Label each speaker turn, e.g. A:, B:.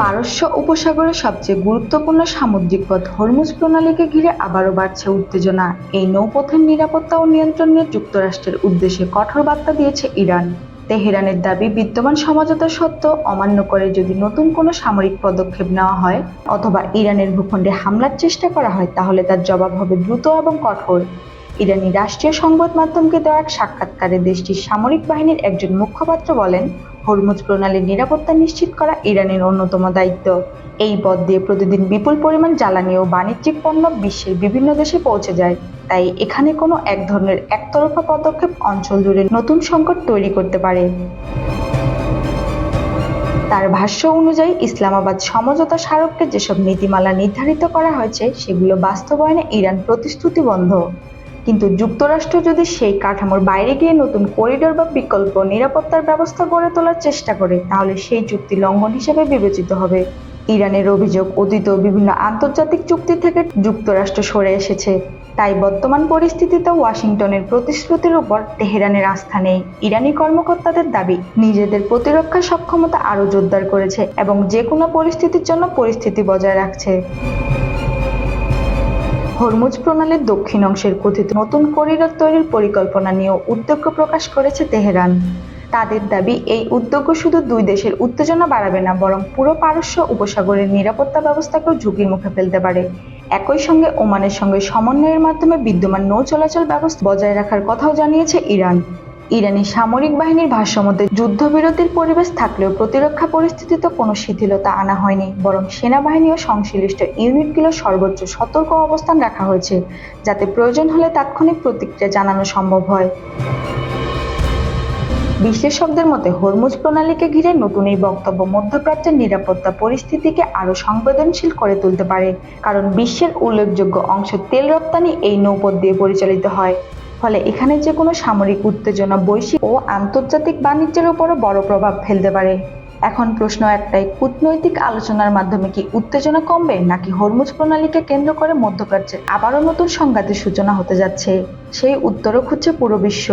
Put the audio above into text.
A: পারস্য উপসাগরের সবচেয়ে গুরুত্বপূর্ণ সামুদ্রিক পথ হরমুজ প্রণালীকে ঘিরে আবারও বাড়ছে উত্তেজনা। এই নৌপথের নিরাপত্তা ও নিয়ন্ত্রণ নিয়ে যুক্তরাষ্ট্রের উদ্দেশ্যে কঠোর বার্তা দিয়েছে ইরান। তেহরানের দাবি, বিদ্যমান সমঝোতা সত্ত্বেও অমান্য করে যদি নতুন কোনো সামরিক পদক্ষেপ নেওয়া হয় অথবা ইরানের ভূখণ্ডে হামলার চেষ্টা করা হয়, তাহলে তার জবাব হবে দ্রুত এবং কঠোর। ইরানি রাষ্ট্রীয় সংবাদ মাধ্যমকে দেওয়া এক সাক্ষাৎকারে দেশটির সামরিক বাহিনীর একজন মুখপাত্র বলেন, হরমুজ প্রণালীর নিরাপত্তা নিশ্চিত করা ইরানের অন্যতম দায়িত্ব। এই পথ দিয়ে প্রতিদিন বিপুল পরিমাণ জ্বালানি ও বাণিজ্যিক পণ্য বিশ্বের বিভিন্ন দেশে পৌঁছে যায়। তাই এখানে কোনো এক ধরনের একতরফা পদক্ষেপ অঞ্চল জুড়ে নতুন সংকট তৈরি করতে পারে। তার ভাষ্য অনুযায়ী, ইসলামাবাদ সমঝোতা স্মারকে যেসব নীতিমালা নির্ধারিত করা হয়েছে সেগুলো বাস্তবায়নে ইরান প্রতিশ্রুতিবদ্ধ। কিন্তু যুক্তরাষ্ট্র যদি সেই কাঠামোর বাইরে গিয়ে নতুন করিডোর বা বিকল্প নিরাপত্তার ব্যবস্থা গড়ে তোলার চেষ্টা করে, তাহলে সেই চুক্তি লঙ্ঘন হিসেবে বিবেচিত হবে। ইরানের অভিযোগ, অতীতেও বিভিন্ন আন্তর্জাতিক চুক্তি থেকে যুক্তরাষ্ট্র সরে এসেছে। তাই বর্তমান পরিস্থিতিতে ওয়াশিংটনের প্রতিশ্রুতির উপর তেহরানের আস্থা নেই। ইরানি কর্মকর্তাদের দাবি, নিজেদের প্রতিরক্ষা সক্ষমতা আরও জোরদার করেছে এবং যে কোনো পরিস্থিতির জন্য পরিস্থিতি বজায় রাখছে। হরমুজ প্রণালীর দক্ষিণ অংশের কথিত নতুন করিডোর তৈরির পরিকল্পনা নিয়েও উদ্বেগ প্রকাশ করেছে তেহরান। তাদের দাবি, এই উদ্যোগ শুধু দুই দেশের উত্তেজনা বাড়াবে না, বরং পুরো পারস্য উপসাগরের নিরাপত্তা ব্যবস্থাকেও ঝুঁকির মুখে ফেলতে পারে। একই সঙ্গে ওমানের সঙ্গে সমন্বয়ের মাধ্যমে বিদ্যমান নৌ চলাচল ব্যবস্থা বজায় রাখার কথাও জানিয়েছে ইরান। ইরানি সামরিক বাহিনীর ভাষ্যমতে, যুদ্ধবিরতির পরিবেশ থাকলেও প্রতিরক্ষা পরিস্থিতিতে কোনো শিথিলতা আনা হয়নি, বরং সেনাবাহিনী ও সংশ্লিষ্ট ইউনিটগুলোর সর্বোচ্চ সতর্ক অবস্থান রাখা হয়েছে, যাতে প্রয়োজন হলে তাৎক্ষণিক প্রতিক্রিয়া জানানো সম্ভব হয়। বিশ্লেষকদের মতে, হরমুজ প্রণালীকে ঘিরে নতুন এই বক্তব্য মধ্যপ্রাচ্যের নিরাপত্তা পরিস্থিতিকে আরও সংবেদনশীল করে তুলতে পারে, কারণ বিশ্বের উল্লেখযোগ্য অংশ তেল রপ্তানি এই নৌপথ দিয়ে পরিচালিত হয়। ফলে এখানে যে কোনো সামরিক উত্তেজনা বৈশ্বিক ও আন্তর্জাতিক বাণিজ্যের উপরও বড় প্রভাব ফেলতে পারে। এখন প্রশ্ন একটাই, কূটনৈতিক আলোচনার মাধ্যমে কি উত্তেজনা কমবে, নাকি হরমুজ প্রণালীকে কেন্দ্র করে মধ্যপ্রাচ্যে আবারও নতুন সংঘাতের সূচনা হতে যাচ্ছে? সেই উত্তরও খুঁজছে পুরো বিশ্ব।